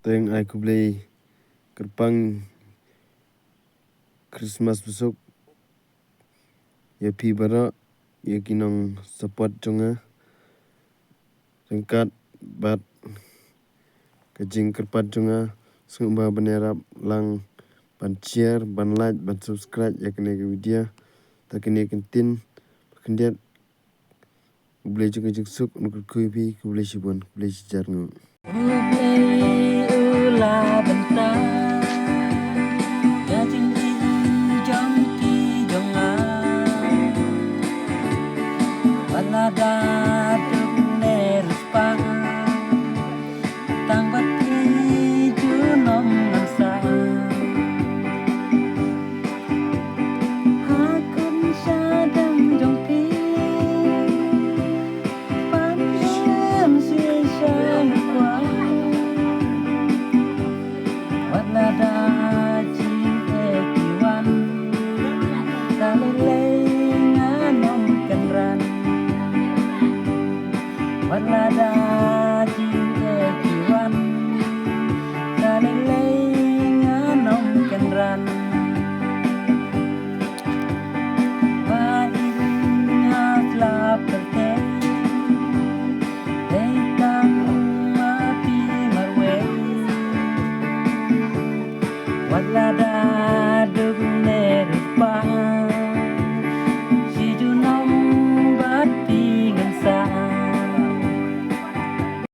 Teng aku beli kerpang Christmas besok ya pi bara ya kinong support jonga rengkat bat kajing kerpat jonga sungba benerap lang ban share ban like ban subscribe ya kene ke video tak kene kentin kendiat boleh juga suk nuk kuipi boleh sibun boleh sijar ngu Ula bentar ya cinti jong ki jonga wala da tung nerus pa tang bati junom ngansa hakun sadang jong ki pandem si sang kwa wala da jing ekiwan kalilengan om kenran wala da jing ekiwan kalilengan om kenran maingat la perte Leitang mati marwe wala da dugne